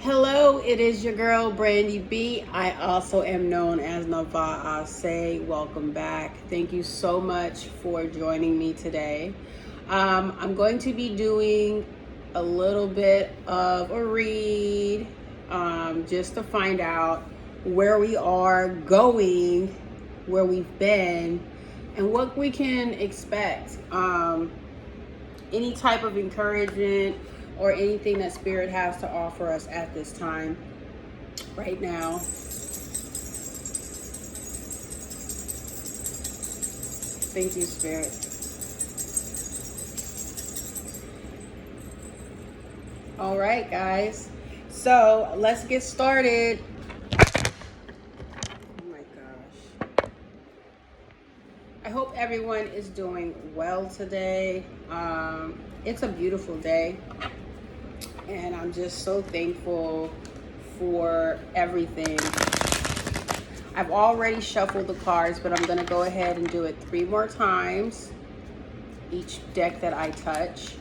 Hello, it is your girl Brandie B. I also am known as Nava Ase. Welcome back. Thank you so much for joining me today. I'm going to be doing a little bit of a read just to find out where we are going, where we've been, and what we can expect. Any type of encouragement or anything that Spirit has to offer us at this time, right now. Thank you, Spirit. All right, guys. So let's get started. Oh my gosh. I hope everyone is doing well today. It's a beautiful day. And I'm just so thankful for everything. I've already shuffled the cards, but I'm going to go ahead and do it 3 more times, each deck that I touch.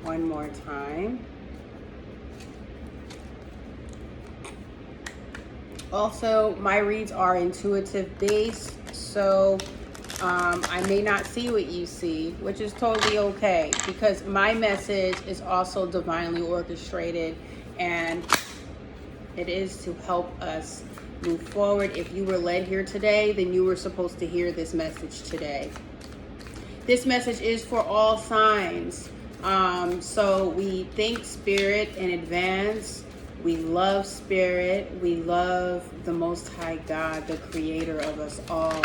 One more time. Also, my reads are intuitive based, so I may not see what you see, which is totally okay, because my message is also divinely orchestrated, and it is to help us move forward. If you were led here today, then you were supposed to hear this message today. This message is for all signs. So we thank Spirit in advance. We love Spirit. We love the Most High God, the creator of us all.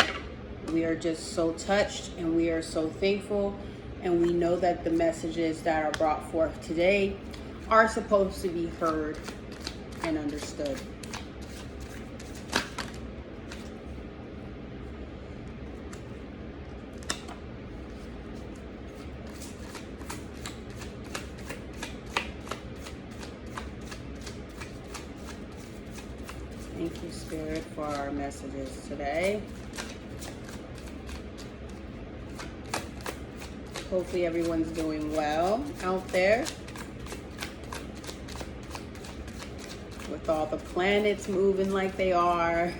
We are just so touched and we are so thankful. And we know that the messages that are brought forth today are supposed to be heard and understood. Thank you, Spirit, for our messages today. Hopefully everyone's doing well out there. With all the planets moving like they are.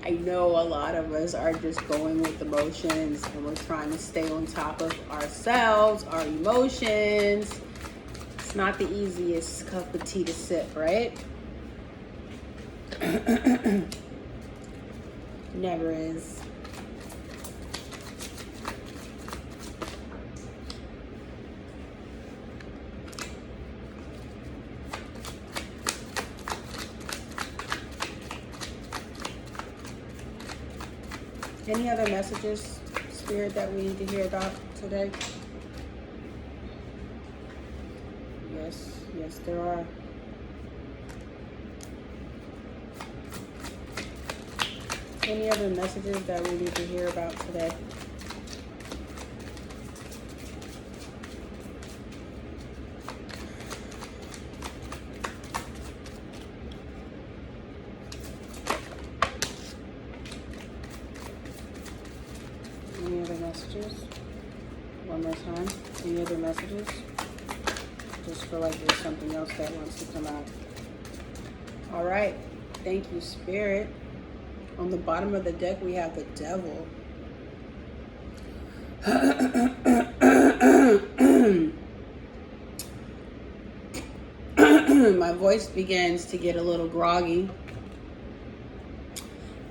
I know a lot of us are just going with the motions and we're trying to stay on top of ourselves, our emotions. It's not the easiest cup of tea to sip, right? Never is. Any other messages, Spirit, that we need to hear about today? Yes, there are. Any other messages that we need to hear about today? Any other messages? One more time. Any other messages? Just feel like there's something else that wants to come out. All right. Thank you, Spirit. On the bottom of the deck, we have the Devil. My voice begins to get a little groggy.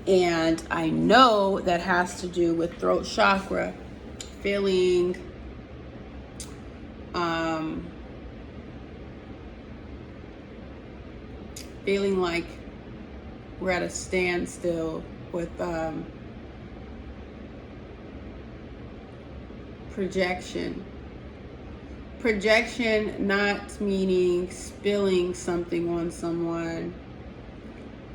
And I know that has to do with throat chakra. Feeling like we're at a standstill with projection. Projection not meaning spilling something on someone,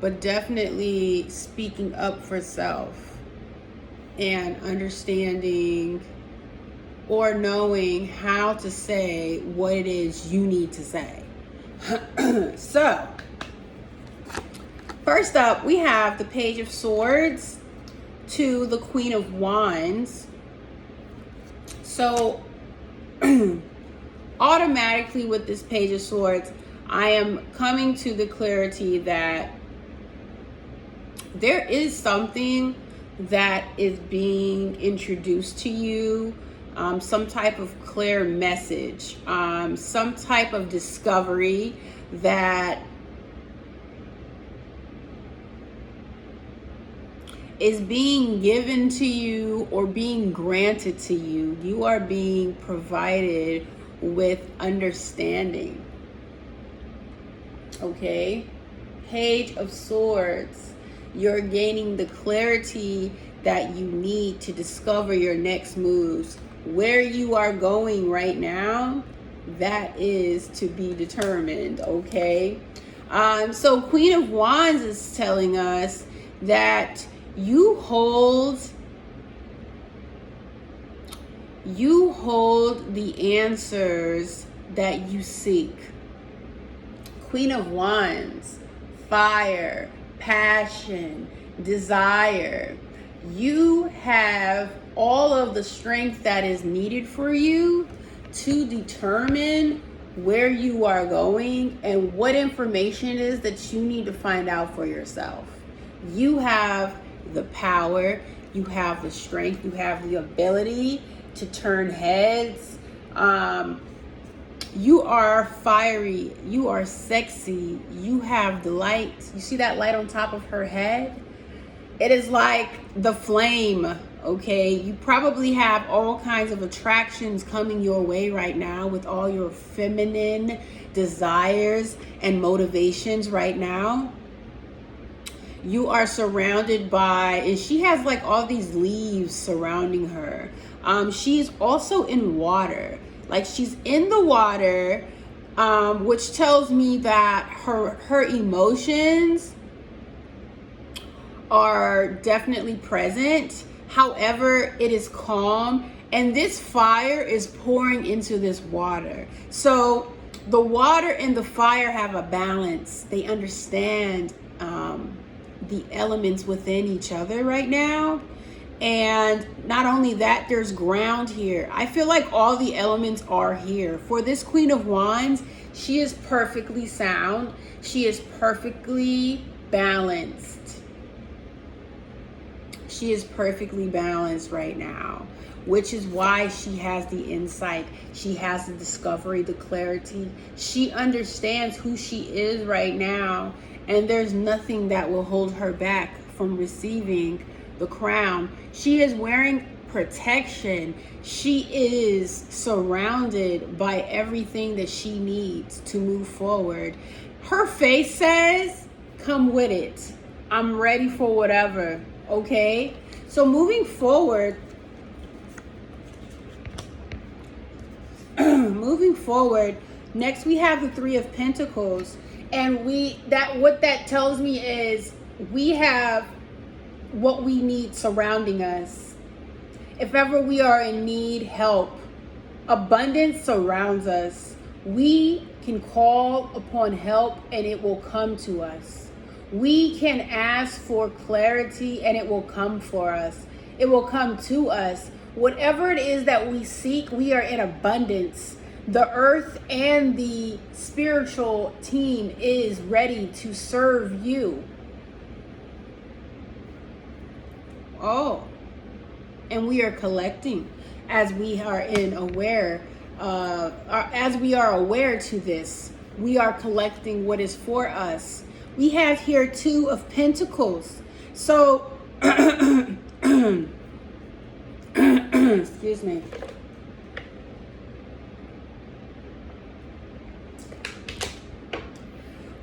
but definitely speaking up for self and understanding or knowing how to say what it is you need to say. So, first up, we have the Page of Swords. to the Queen of Wands. So automatically with this Page of Swords, I am coming to the clarity that there is something that is being introduced to you, some type of clear message, some type of discovery that is being given to you or being granted to you. You are being provided with understanding. Okay? Page of Swords. You're gaining the clarity that you need to discover your next moves. Where you are going right now, that is to be determined, okay? So Queen of Wands is telling us that you hold the answers that you seek. Queen of Wands, fire, passion, desire. You have all of the strength that is needed for you to determine where you are going and what information it is that you need to find out for yourself. You have the power, you have the strength, you have the ability to turn heads. You are fiery, you are sexy, you have the light. You see that light on top of her head? It is like the flame, okay? You probably have all kinds of attractions coming your way right now with all your feminine desires and motivations right now. You are surrounded by, and she has like all these leaves surrounding her. She's also in water. Like she's in the water, which tells me that her emotions are definitely present. However, it is calm, and this fire is pouring into this water. So the water and the fire have a balance. They understand the elements within each other right now. And not only that, there's ground here. I feel like all the elements are here. For this Queen of Wands, she is perfectly sound. She is perfectly balanced. She is perfectly balanced right now, which is why she has the insight. She has the discovery, the clarity. She understands who she is right now, and there's nothing that will hold her back from receiving the crown. She is wearing protection. She is surrounded by everything that she needs to move forward. Her face says, come with it. I'm ready for whatever, okay? So moving forward, next we have the Three of Pentacles. And what that tells me is we have what we need surrounding us. If ever we are in need, help, abundance surrounds us. We can call upon help and it will come to us. We can ask for clarity and it will come for us. It will come to us. Whatever it is that we seek, we are in abundance. The earth and the spiritual team is ready to serve you. Oh, and we are collecting as we are as we are aware to this. We are collecting what is for us. We have here Two of Pentacles. So, excuse me.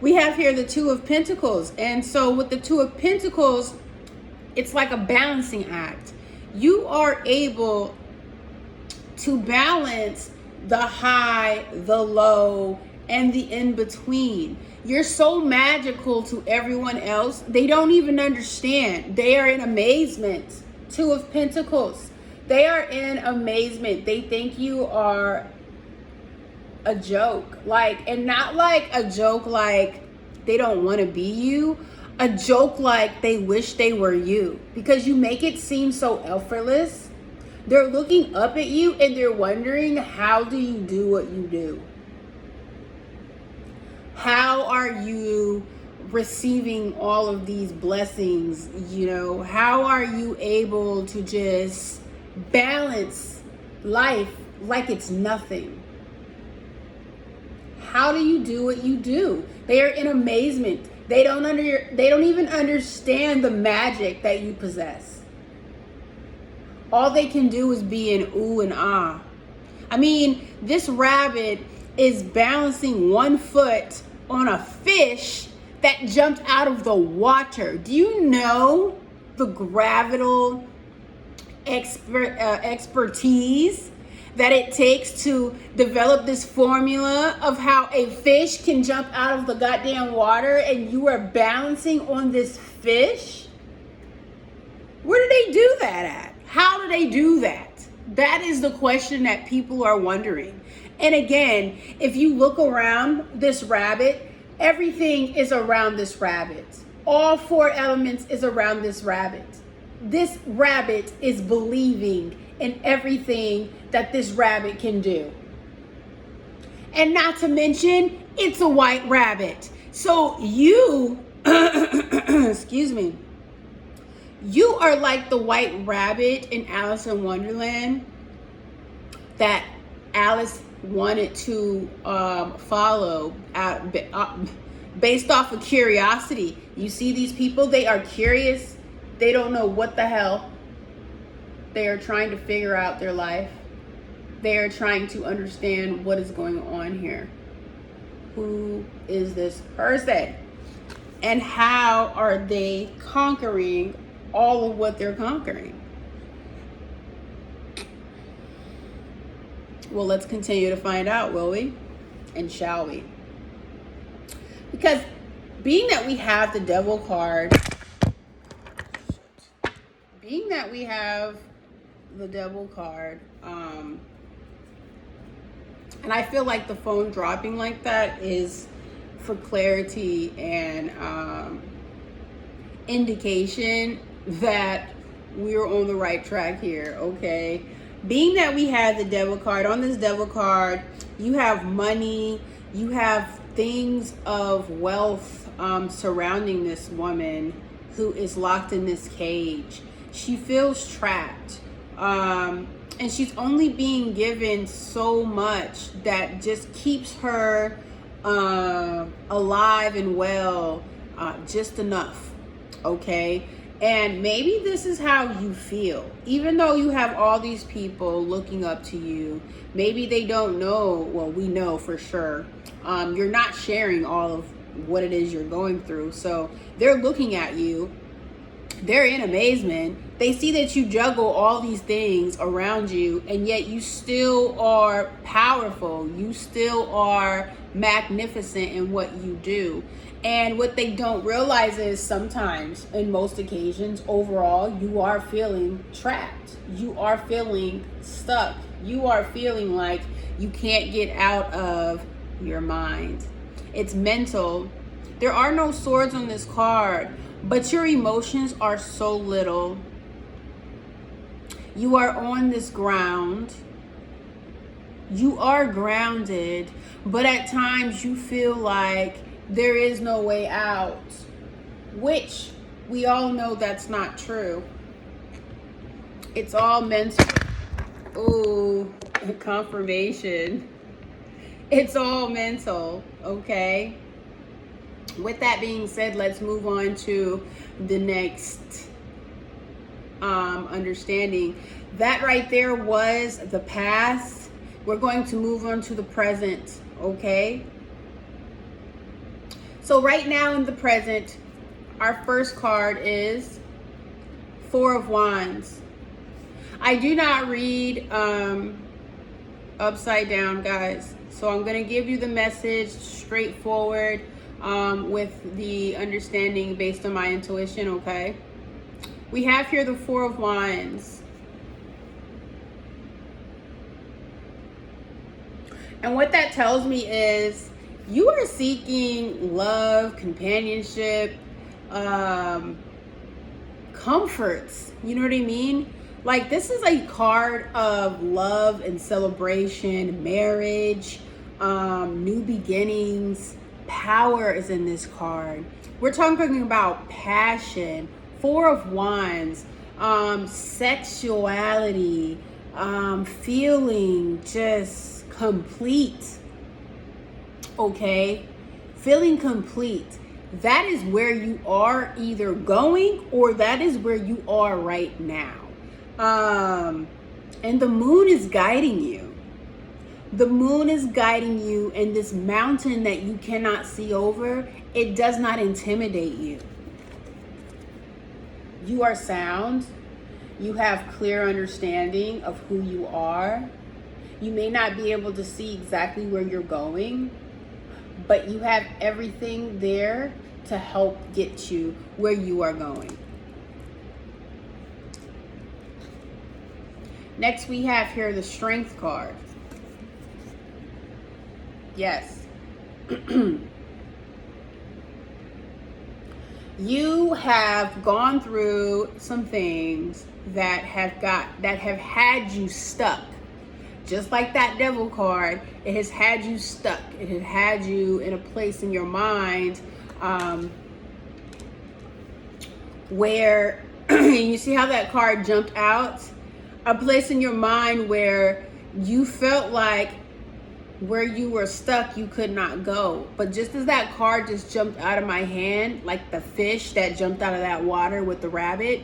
We have here the Two of Pentacles. And so with the Two of Pentacles, it's like a balancing act. You are able to balance the high, the low, and the in-between. You're so magical to everyone else. They don't even understand. They are in amazement. Two of Pentacles. They are in amazement. They think you are a joke. And not like a joke like they don't want to be you. a joke like they wish they were you, because you make it seem so effortless. They're looking up at you and they're wondering, how do you do what you do? How are you receiving all of these blessings? You know, how are you able to just balance life like it's nothing? How do you do what you do? They are in amazement. They don't even understand the magic that you possess. All they can do is be in ooh and ah. I mean, this rabbit is balancing one foot on a fish that jumped out of the water. Do you know the gravital expertise that it takes to develop this formula of how a fish can jump out of the goddamn water, and you are balancing on this fish? Where do they do that at? How do they do that? That is the question that people are wondering. And again, if you look around this rabbit, everything is around this rabbit. All four elements is around this rabbit. This rabbit is believing in everything that this rabbit can do. And not to mention, it's a white rabbit. So you, excuse me, you are like the white rabbit in Alice in Wonderland that Alice wanted to follow based off of curiosity. You see these people, they are curious. They don't know what the hell. They are trying to figure out their life. They are trying to understand what is going on here. Who is this person? And how are they conquering all of what they're conquering? Well, let's continue to find out, will we? And shall we? Because being that we have the Devil card, and I feel like the phone dropping like that is for clarity and indication that we're on the right track here, okay? Being that we had the Devil card, on this Devil card, you have money, you have things of wealth surrounding this woman who is locked in this cage. She feels trapped. And she's only being given so much that just keeps her alive and well, just enough, okay? And maybe this is how you feel. Even though you have all these people looking up to you, maybe they don't know, well, we know for sure, you're not sharing all of what it is you're going through. So they're looking at you. They're in amazement. They see that you juggle all these things around you, and yet you still are powerful. You still are magnificent in what you do. And what they don't realize is sometimes, in most occasions, overall, you are feeling trapped. You are feeling stuck. You are feeling like you can't get out of your mind. It's mental. There are no swords on this card, but your emotions are so little. You are on this ground. You are grounded, but at times you feel like there is no way out, which we all know that's not true. It's all mental. Ooh, confirmation. It's all mental, okay? With that being said, let's move on to the next understanding. That right there was the past. We're going to move on to the present, okay? So right now in the present, our first card is Four of Wands. I do not read upside down, guys. So I'm going to give you the message straightforward with the understanding based on my intuition, okay? We have here the Four of Wands. And what that tells me is you are seeking love, companionship, comforts. You know what I mean? Like, this is a card of love and celebration, marriage, new beginnings. Power is in this card. We're talking about passion, Four of Wands, sexuality, feeling just complete. Okay? Feeling complete. That is where you are either going, or that is where you are right now. And the moon is guiding you. The moon is guiding you, and this mountain that you cannot see over, it does not intimidate you. You are sound. You have clear understanding of who you are. You may not be able to see exactly where you're going, but you have everything there to help get you where you are going. Next, we have here the Strength card. Yes. You have gone through some things that have had you stuck. Just like that Devil card, it has had you stuck. It has had you in a place in your mind where, you see how that card jumped out? A place in your mind where you felt like where you were stuck, you could not go. But just as that card just jumped out of my hand, like the fish that jumped out of that water with the rabbit,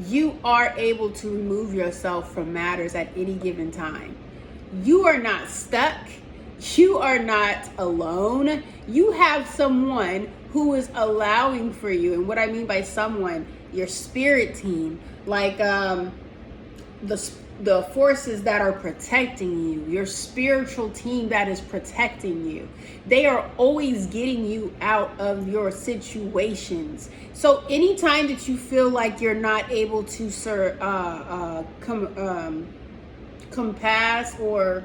you are able to remove yourself from matters at any given time. You are not stuck. You are not alone. You have someone who is allowing for you. And what I mean by someone, your spirit team, like the forces that are protecting you, your spiritual team that is protecting you. They are always getting you out of your situations. So anytime that you feel like you're not able to compass or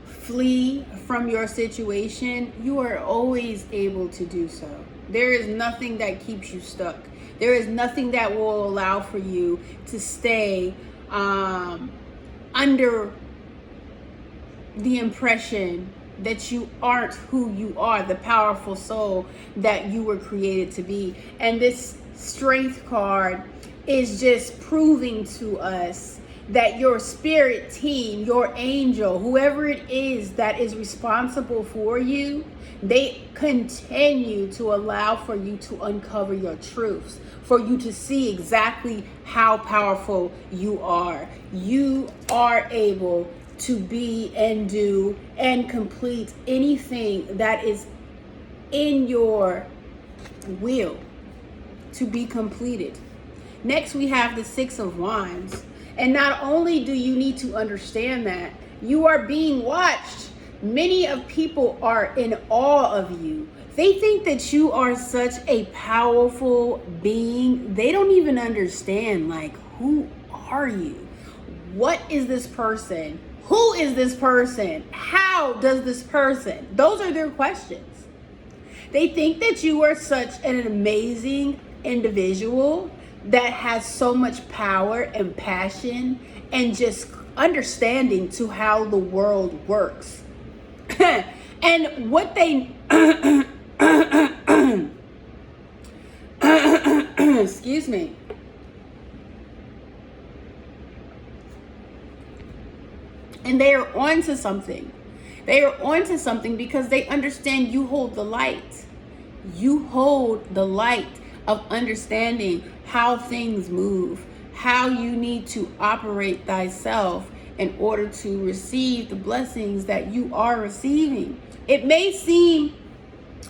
flee from your situation, you are always able to do so. There is nothing that keeps you stuck. There is nothing that will allow for you to stay under the impression that you aren't who you are, the powerful soul that you were created to be. And this Strength card is just proving to us that your spirit team, your angel, whoever it is that is responsible for you, they continue to allow for you to uncover your truths, for you to see exactly how powerful you are. You are able to be and do and complete anything that is in your will to be completed. Next, we have the Six of Wands. And not only do you need to understand that, you are being watched. Many of people are in awe of you. They think that you are such a powerful being. They don't even understand, like, who are you? What is this person? Who is this person? How does this person? Those are their questions. They think that you are such an amazing individual that has so much power and passion and just understanding to how the world works. And what they excuse me. And they are onto something. They are onto something because they understand you hold the light. You hold the light of understanding how things move, how you need to operate thyself in order to receive the blessings that you are receiving. It may seem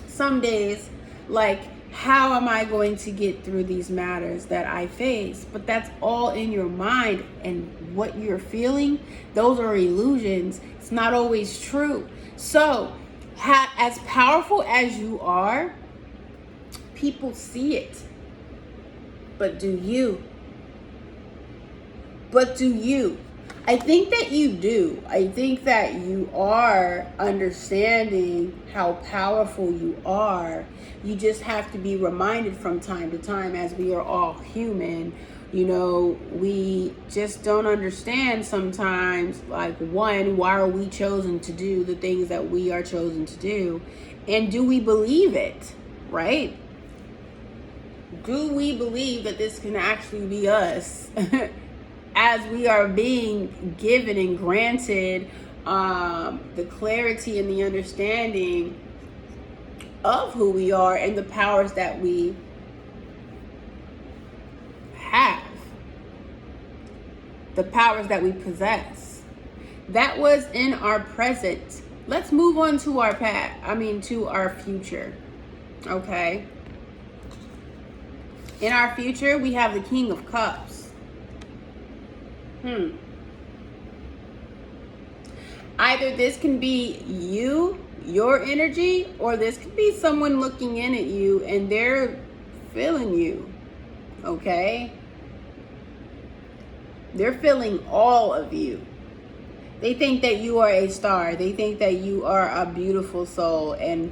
some days like, how am I going to get through these matters that I face? But that's all in your mind, and what you're feeling, those are illusions. It's not always true. So, as powerful as you are, people see it. But do you? But do you? I think that you do. I think that you are understanding how powerful you are. You just have to be reminded from time to time, as we are all human. You know, we just don't understand sometimes, like, one, why are we chosen to do the things that we are chosen to do? And do we believe it, right? Do we believe that this can actually be us? As we are being given and granted the clarity and the understanding of who we are and the powers that we have, the powers that we possess. That was in our present. Let's move on to our to our future. Okay. In our future, we have the King of Cups. Either this can be you, your energy, or this could be someone looking in at you and they're feeling you. Okay? They're feeling all of you. They think that you are a star. They think that you are a beautiful soul. And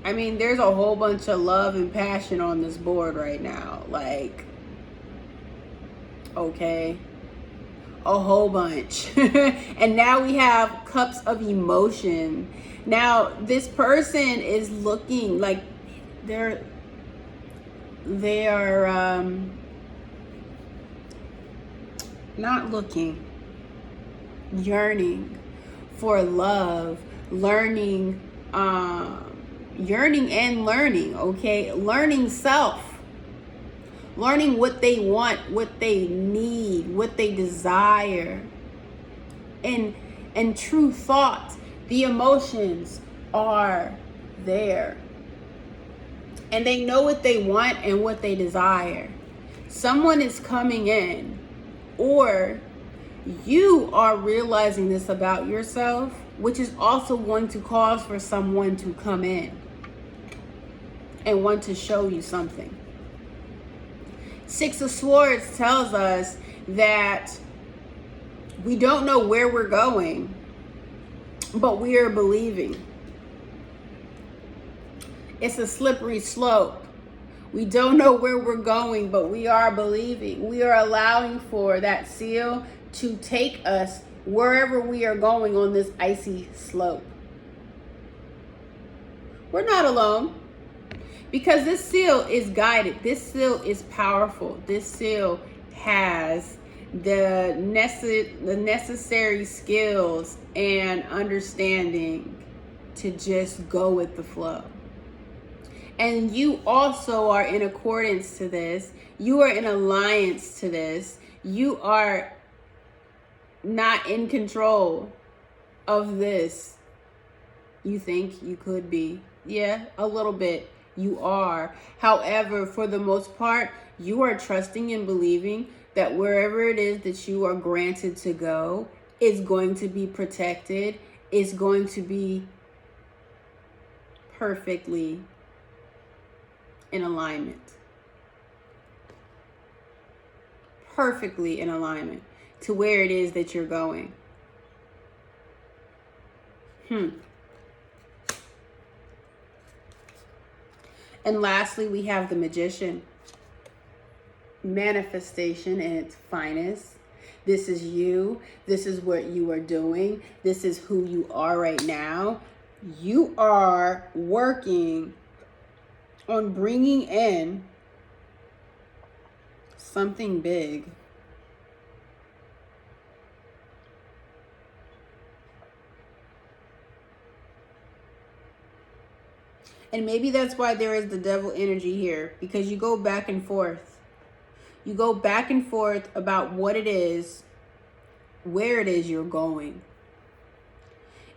I mean, there's a whole bunch of love and passion on this board right now. Like, okay, a whole bunch. And now we have cups of emotion. Now this person is looking like they are not looking, yearning for love, learning, yearning and learning. Okay, learning self. Learning what they want, what they need, what they desire. And true thought. The emotions are there. And they know what they want and what they desire. Someone is coming in, or you are realizing this about yourself, which is also going to cause for someone to come in and want to show you something. Six of Swords tells us that we don't know where we're going, but we are believing. It's a slippery slope. We don't know where we're going, but we are believing. We are allowing for that seal to take us wherever we are going on this icy slope. We're not alone. Because this seal is guided. This seal is powerful. This seal has the necessary skills and understanding to just go with the flow. And you also are in accordance to this. You are in alliance to this. You are not in control of this. You think you could be. Yeah, a little bit. You are. However, for the most part, you are trusting and believing that wherever it is that you are granted to go is going to be protected, is going to be perfectly in alignment. Perfectly in alignment to where it is that you're going. And lastly, we have the Magician. Manifestation in its finest. This is you. This is what you are doing. This is who you are right now. You are working on bringing in something big. And maybe that's why there is the devil energy here, because you go back and forth. You go back and forth about what it is, where it is you're going.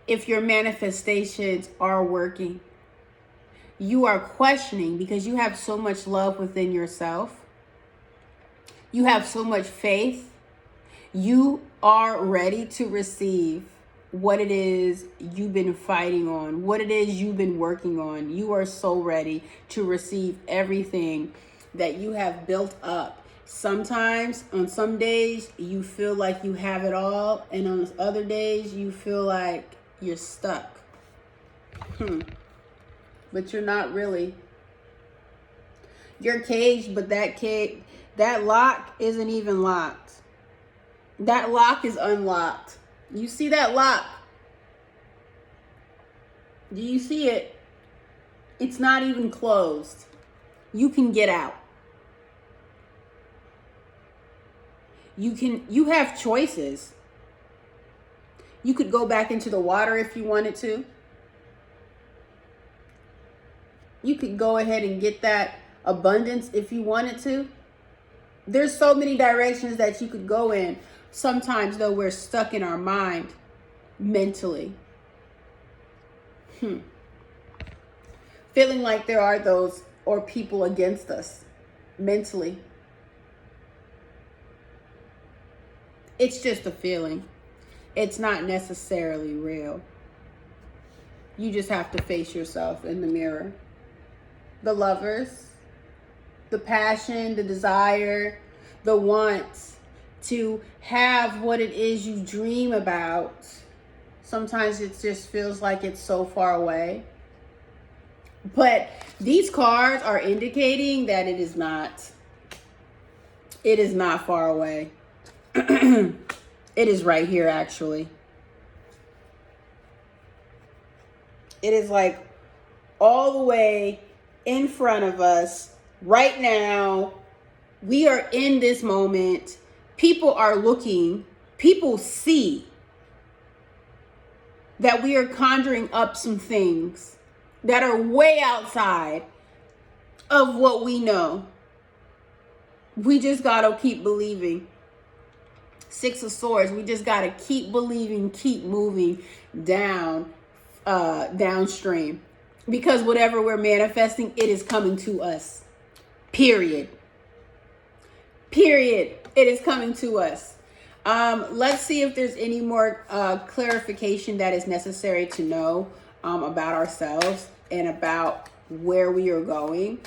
If your manifestations are working, you are questioning because you have so much love within yourself. You have so much faith. You are ready to receive what it is you've been fighting on, what it is you've been working on. You are so ready to receive everything that you have built up Sometimes, on some days, you feel like you have it all, and on other days, you feel like you're stuck. But you're not really. You're caged, but that lock isn't even locked. That lock is unlocked. You see that lock? Do you see it? It's not even closed. You can get out. You have choices. You could go back into the water if you wanted to. You could go ahead and get that abundance if you wanted to. There's so many directions that you could go in. Sometimes, though, we're stuck in our mind mentally. Feeling like there are those or people against us mentally. It's just a feeling. It's not necessarily real. You just have to face yourself in the mirror. The lovers, the passion, the desire, the want to have what it is you dream about. Sometimes it just feels like it's so far away. But these cards are indicating that it is not. It is not far away. It is right here, actually. It is like all the way in front of us right now. We are in this moment. People are looking. People see that we are conjuring up some things that are way outside of what we know. We just got to keep believing. Six of Swords. We just got to keep believing, keep moving downstream. Because whatever we're manifesting, it is coming to us. Period. Period. It is coming to us. Let's see if there's any more clarification that is necessary to know about ourselves and about where we are going.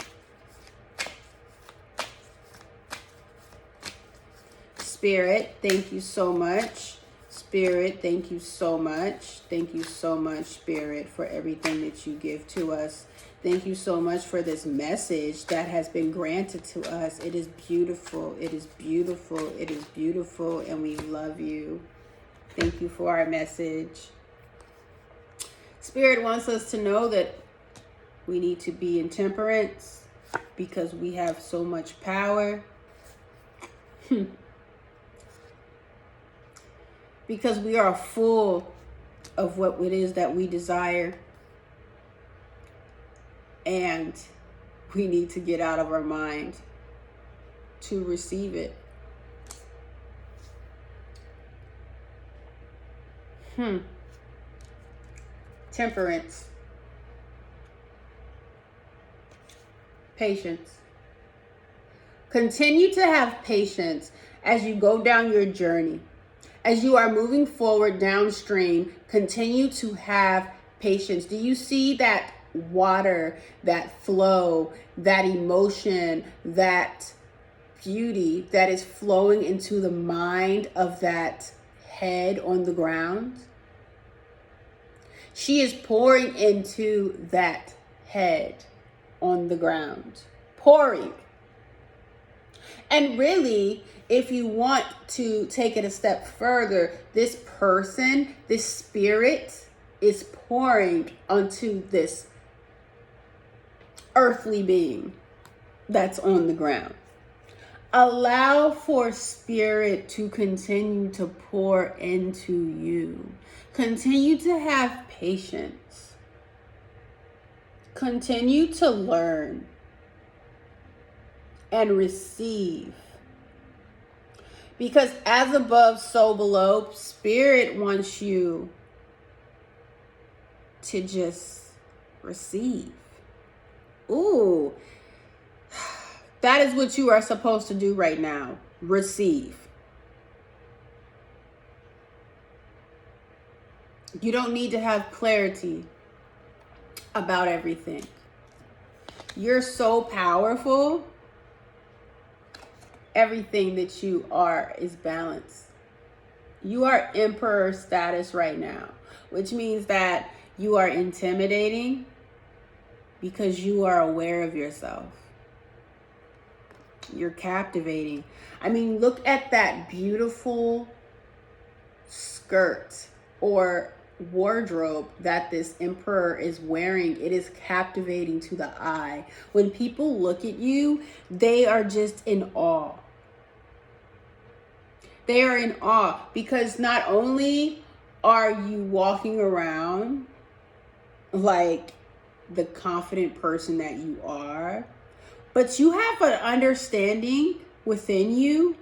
Spirit, thank you so much. Spirit, thank you so much. Thank you so much, Spirit, for everything that you give to us. Thank you so much for this message that has been granted to us. It is beautiful. It is beautiful. It is beautiful. And we love you. Thank you for our message. Spirit wants us to know that we need to be in temperance because we have so much power. Because we are full of what it is that we desire. And we need to get out of our mind to receive it. Temperance. Patience. Continue to have patience as you go down your journey. As you are moving forward downstream, continue to have patience. Do you see that water, that flow, that emotion, that beauty that is flowing into the mind of that head on the ground? She is pouring into that head on the ground. Pouring. And really, if you want to take it a step further, this person, this spirit is pouring onto this earthly being that's on the ground. Allow for spirit to continue to pour into you. Continue to have patience. Continue to learn and receive. Because as above, so below, spirit wants you to just receive. Ooh, that is what you are supposed to do right now. Receive. You don't need to have clarity about everything. You're so powerful everything that you are is balance. You are emperor status right now, which means that you are intimidating because you are aware of yourself. You're captivating. I mean, look at that beautiful skirt or wardrobe that this emperor is wearing. It is captivating to the eye. When people look at you, they are just in awe. They are in awe because not only are you walking around like the confident person that you are, but you have an understanding within you.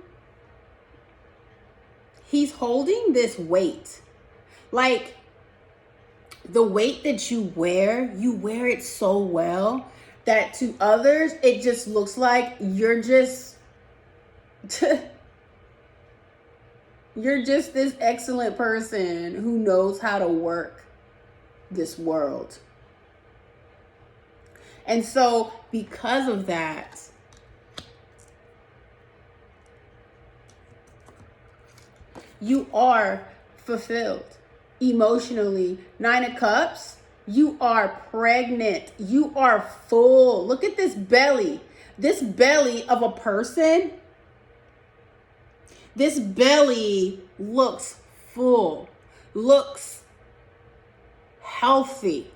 He's holding this weight. Like the weight that you wear it so well that to others, it just looks like you're just, you're just this excellent person who knows how to work this world. And so because of that, you are fulfilled emotionally. 9 of Cups, you are pregnant. You are full. Look at this belly. This belly of a person. This belly looks full, looks healthy.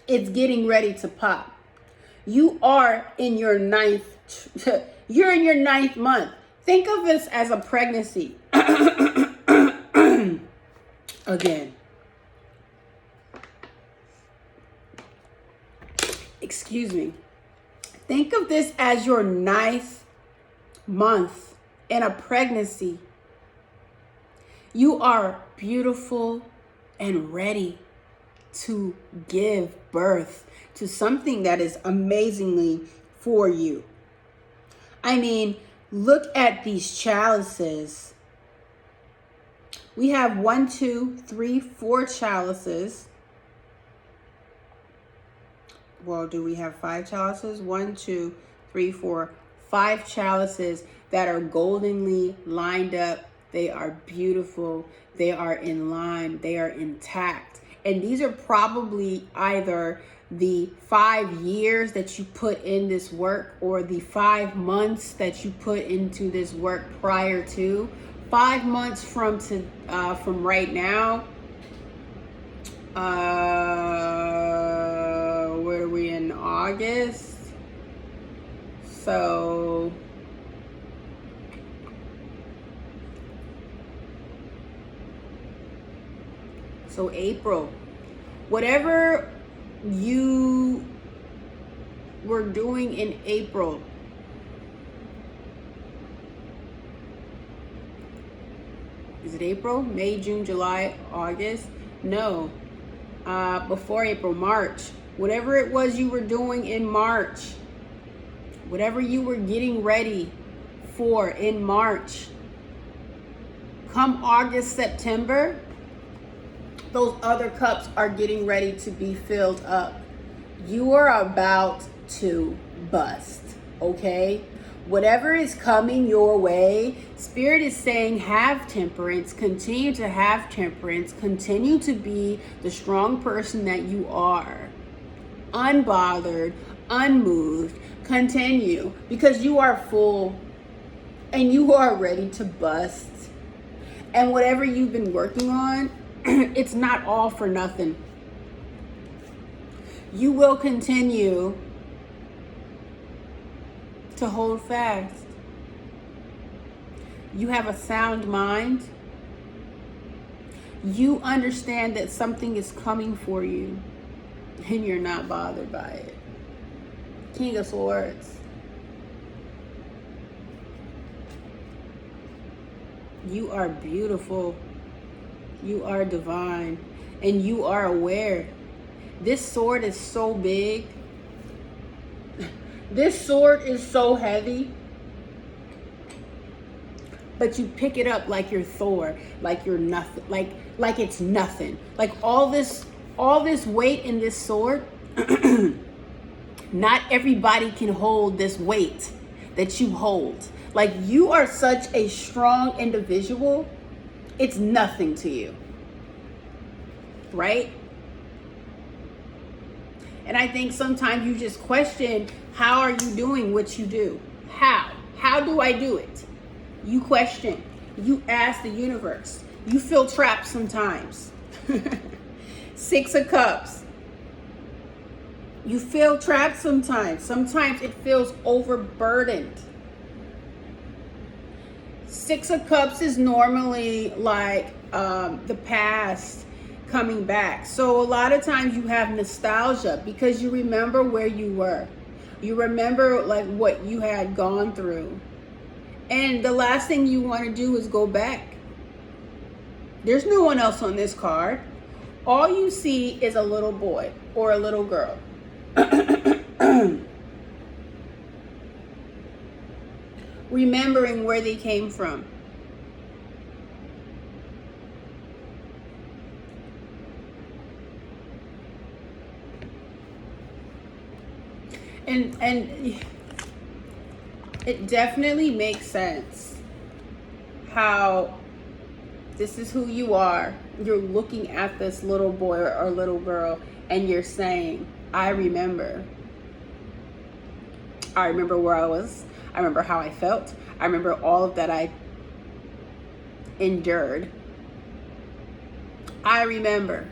It's getting ready to pop. You are in your 9th, you're in your 9th month. Think of this as a pregnancy. Again. Excuse me. Think of this as your 9th month in a pregnancy. You are beautiful and ready to give birth to something that is amazingly for you. I mean, look at these chalices. We have 1, 2, 3, 4 chalices. Well, do we have 5 chalices? 1, 2, 3, 4, 5 chalices that are goldenly lined up. They are beautiful. They are in line. They are intact. And these are probably either the 5 years that you put in this work or the 5 months that you put into this work prior to. 5 months from right now. Where are we in August? So April. Whatever you were doing in April, is it April, May, June, July, August? No, before April, March. Whatever it was you were doing in March, whatever you were getting ready for in March, come August, September, those other cups are getting ready to be filled up. You are about to bust, okay? Whatever is coming your way, Spirit is saying have temperance, continue to have temperance, continue to be the strong person that you are. Unbothered, unmoved, continue because you are full and you are ready to bust. And whatever you've been working on, it's not all for nothing. You will continue to hold fast. You have a sound mind. You understand that something is coming for you and you're not bothered by it. King of Swords. You are beautiful. You are divine. And you are aware. This sword is so big. This sword is so heavy. But you pick it up like you're Thor. Like you're nothing. Like it's nothing. Like all this weight in this sword. Not everybody can hold this weight that you hold. Like, you are such a strong individual. It's nothing to you, right? And I think sometimes you just question, how are you doing what you do? How do I do it? You question, you ask the universe. You feel trapped sometimes. 6 of Cups. You feel trapped sometimes. Sometimes it feels overburdened. 6 of Cups is normally like the past coming back. So a lot of times you have nostalgia because you remember where you were. You remember like what you had gone through. And the last thing you want to do is go back. There's no one else on this card. All you see is a little boy or a little girl. Remembering where they came from. And it definitely makes sense how this is who you are. You're looking at this little boy or little girl and you're saying, I remember. I remember where I was. I remember how I felt. I remember all of that I endured. I remember.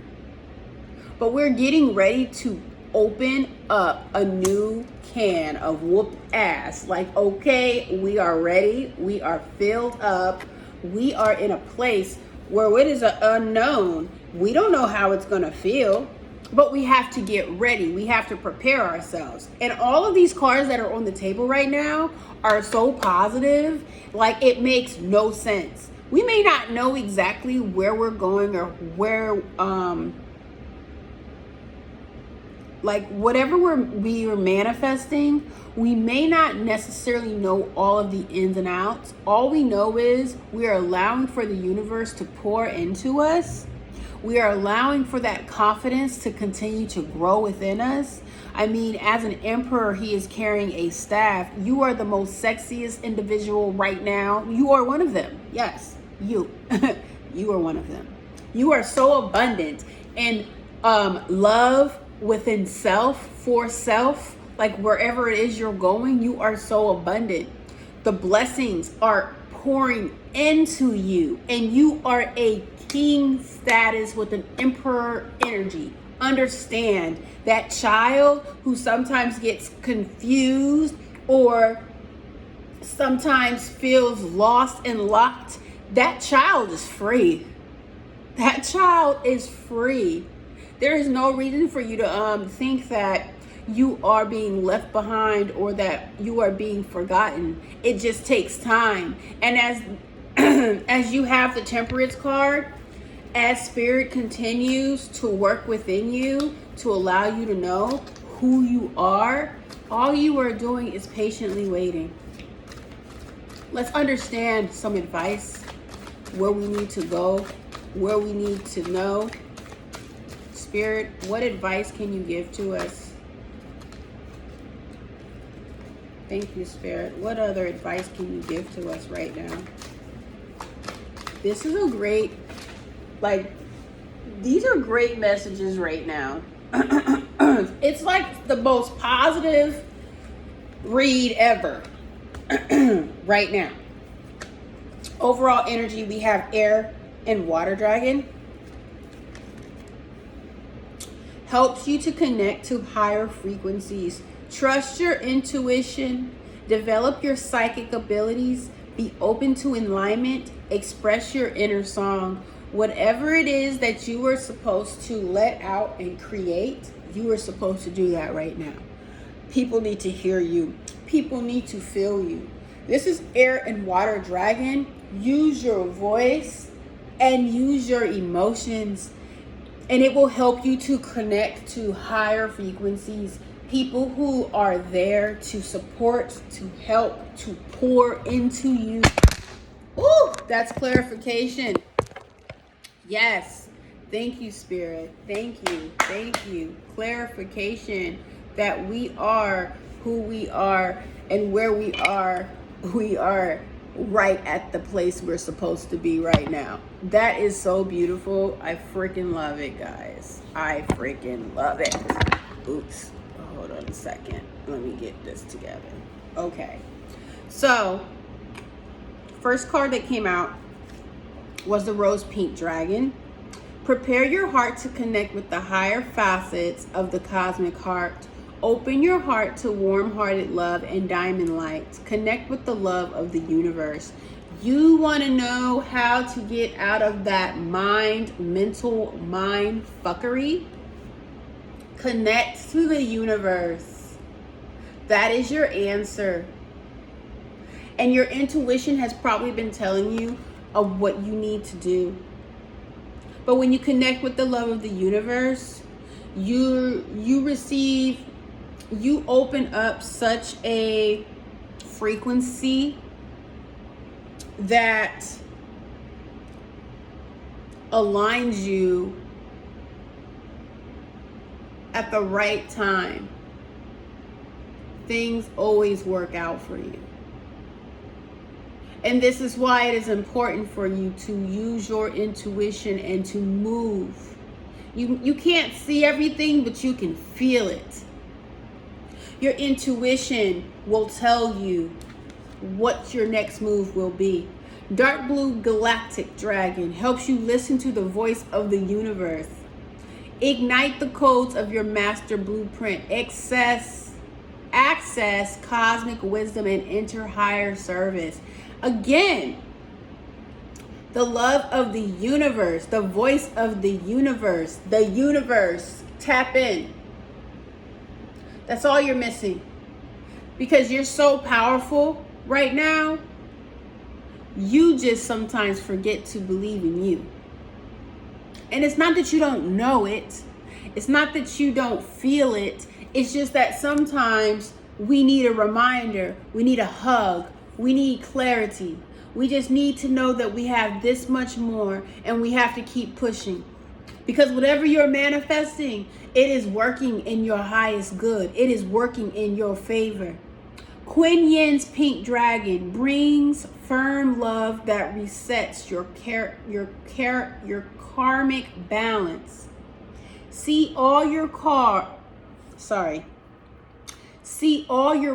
But we're getting ready to open up a new can of whoop ass. Like, okay, we are ready. We are filled up. We are in a place where it is an unknown. We don't know how it's going to feel, but we have to get ready. We have to prepare ourselves. And all of these cards that are on the table right now are so positive, like it makes no sense. We may not know exactly where we're going or where, like whatever we are manifesting, we may not necessarily know all of the ins and outs. All we know is we are allowing for the universe to pour into us. We are allowing for that confidence to continue to grow within us. I mean, as an emperor, he is carrying a staff. You are the most sexiest individual right now. You are one of them. Yes, you. You are one of them. You are so abundant in love within self, for self. Like wherever it is you're going, you are so abundant. The blessings are pouring into you, and you are a king status with an emperor energy. Understand that child who sometimes gets confused or sometimes feels lost and locked, that child is free. That child is free. There is no reason for you to think that you are being left behind or that you are being forgotten. It just takes time. And as you have the Temperance card, as Spirit continues to work within you to allow you to know who you are, all you are doing is patiently waiting. Let's understand some advice, where we need to go, where we need to know. Spirit, what advice can you give to us? Thank you, Spirit. What other advice can you give to us right now? This is a great, like, these are great messages right now. It's like the most positive read ever right now. Overall energy, we have air and water dragon. Helps you to connect to higher frequencies. Trust your intuition. Develop your psychic abilities. Be open to alignment. Express your inner song. Whatever it is that you were supposed to let out and create, you are supposed to do that right now. People need to hear you. People need to feel you. This is air and water dragon. Use your voice and use your emotions, and it will help you to connect to higher frequencies. People who are there to support, to help, to pour into you. Ooh, that's clarification. Yes. Thank you, Spirit. Thank you. Thank you. Clarification. that we are who we are, and where we are right at the place we're supposed to be right now. That is so beautiful. I freaking love it, guys. I freaking love it. Oops. Hold on a second. Let me get this together. Okay. So, first card that came out was the Rose Pink Dragon. Prepare your heart to connect with the higher facets of the cosmic heart. Open your heart to warm-hearted love and diamond lights. Connect with the love of the universe. You want to know how to get out of that mental mind fuckery? Connect to the universe. That is your answer. And your intuition has probably been telling you of what you need to do. But when you connect with the love of the universe, you open up such a frequency that aligns you at the right time. Things always work out for you. And this is why it is important for you to use your intuition and to move. You can't see everything, but you can feel it. Your intuition will tell you what your next move will be. Dark Blue Galactic Dragon helps you listen to the voice of the universe. Ignite the codes of your master blueprint. Access cosmic wisdom and enter higher service. Again, the love of the universe, the voice of the universe, tap in. That's all you're missing. Because you're so powerful right now, you just sometimes forget to believe in you. And it's not that you don't know it. It's not that you don't feel it. It's just that sometimes we need a reminder. We need a hug. We need clarity. We just need to know that we have this much more, and we have to keep pushing. Because whatever you're manifesting, it is working in your highest good. It is working in your favor. Quinn Yin's Pink Dragon brings firm love that resets your karmic balance. See all your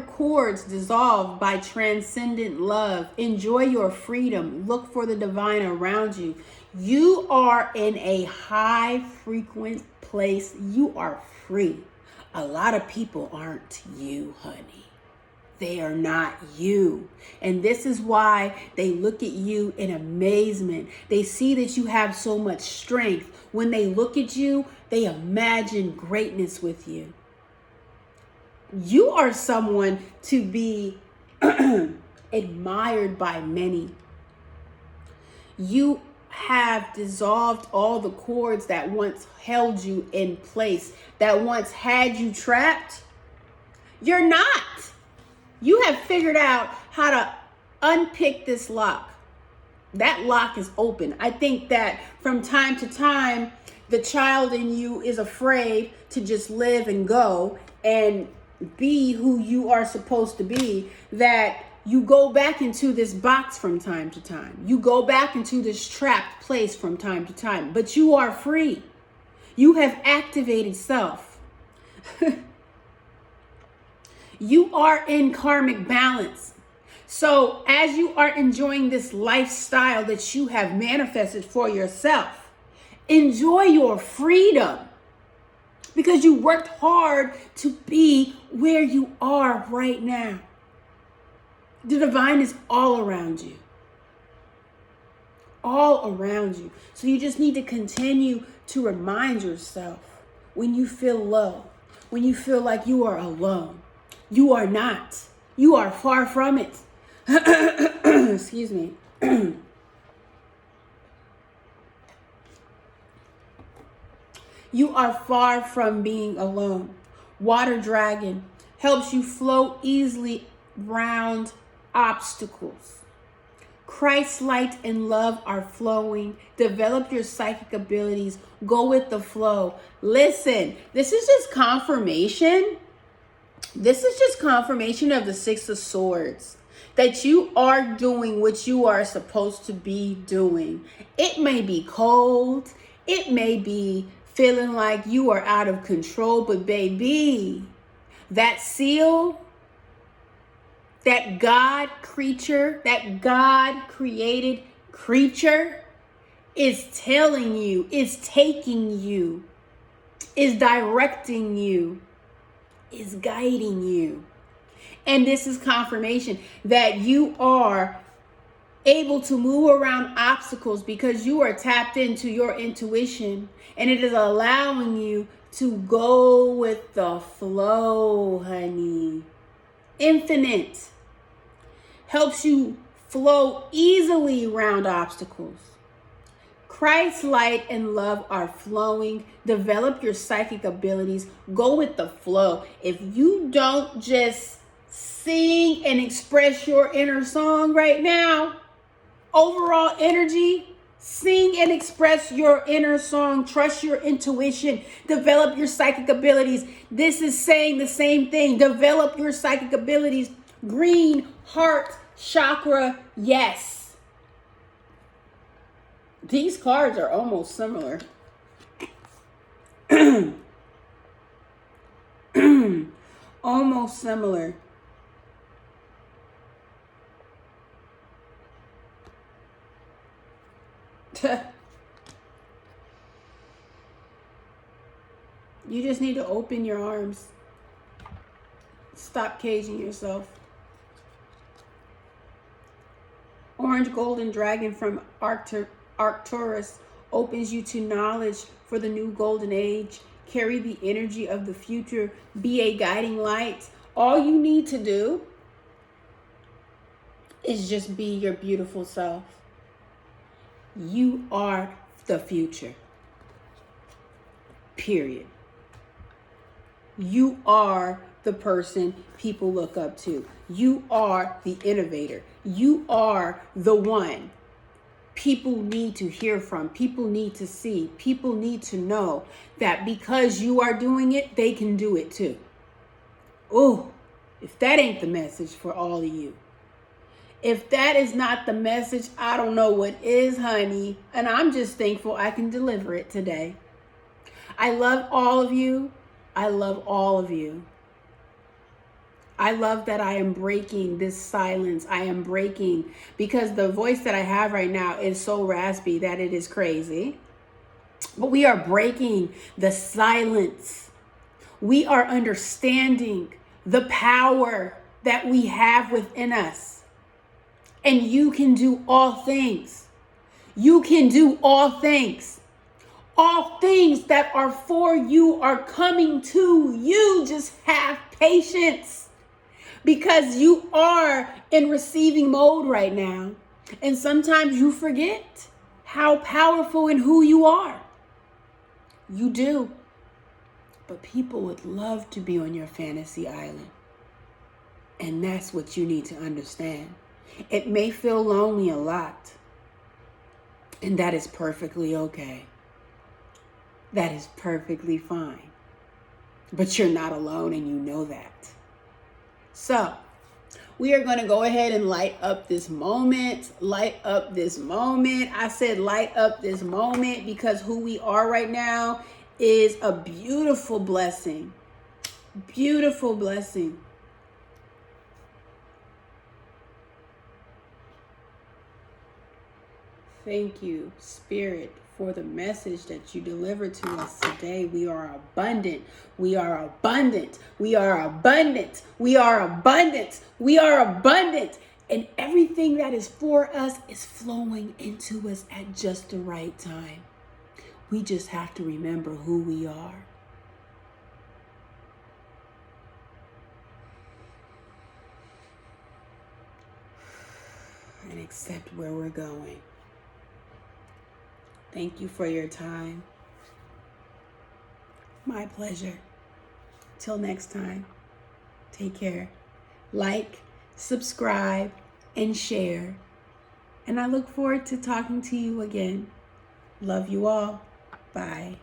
cords dissolved by transcendent love. Enjoy your freedom. Look for the divine around you. You are in a high frequent place. You are free. A lot of people aren't you, honey. They are not you. And this is why they look at you in amazement. They see that you have so much strength. When they look at you, they imagine greatness with you. You are someone to be admired by many. You have dissolved all the cords that once held you in place, that once had you trapped. You're not. You have figured out how to unpick this lock. That lock is open. I think that from time to time, the child in you is afraid to just live and go and be who you are supposed to be, that you go back into this box from time to time. You go back into this trapped place from time to time, but you are free. You have activated self. You are in karmic balance. So as you are enjoying this lifestyle that you have manifested for yourself, enjoy your freedom. Because you worked hard to be where you are right now. The divine is all around you. All around you. So you just need to continue to remind yourself when you feel low, when you feel like you are alone. You are not. You are far from it. Excuse me. You are far from being alone. Water Dragon helps you flow easily around obstacles. Christ's light and love are flowing. Develop your psychic abilities. Go with the flow. Listen, this is just confirmation This is just confirmation of the Six of Swords, that you are doing what you are supposed to be doing. It may be cold. It may be feeling like you are out of control, but baby, that seal, that God creature, that God created creature is telling you, is taking you, is directing you, is guiding you. And this is confirmation that you are able to move around obstacles because you are tapped into your intuition, and it is allowing you to go with the flow, honey. Infinite helps you flow easily around obstacles. Christ's light and love are flowing. Develop your psychic abilities. Go with the flow. If you don't just sing and express your inner song right now, overall energy, sing and express your inner song. Trust your intuition. Develop your psychic abilities. This is saying the same thing. Develop your psychic abilities. Green, heart, chakra, yes. These cards are almost similar. Almost similar. You just need to open your arms. Stop caging yourself. Orange Golden Dragon from Arcturus opens you to knowledge for the new golden age. Carry the energy of the future. Be a guiding light. All you need to do is just be your beautiful self. You are the future. Period. You are the person people look up to. You are the innovator. You are the one people need to hear from. People need to see. People need to know that because you are doing it, they can do it too. Oh, if that ain't the message for all of you. If that is not the message, I don't know what is, honey. And I'm just thankful I can deliver it today. I love all of you. I love all of you. I love that I am breaking this silence. I am breaking because the voice that I have right now is so raspy that it is crazy. But we are breaking the silence. We are understanding the power that we have within us. And you can do all things. You can do all things. All things that are for you are coming to you. Just have patience. Because you are in receiving mode right now. And sometimes you forget how powerful and who you are. You do. But people would love to be on your fantasy island. And that's what you need to understand. It may feel lonely a lot. And that is perfectly okay. That is perfectly fine. But you're not alone and you know that. So, we are going to go ahead and light up this moment. Light up this moment. I said light up this moment because who we are right now is a beautiful blessing. Beautiful blessing. Thank you, Spirit, for the message that you delivered to us today. We are abundant. We are abundant. We are abundant. We are abundant. We are abundant. And everything that is for us is flowing into us at just the right time. We just have to remember who we are. And accept where we're going. Thank you for your time. My pleasure. Till next time, take care. Like, subscribe, and share. And I look forward to talking to you again. Love you all. Bye.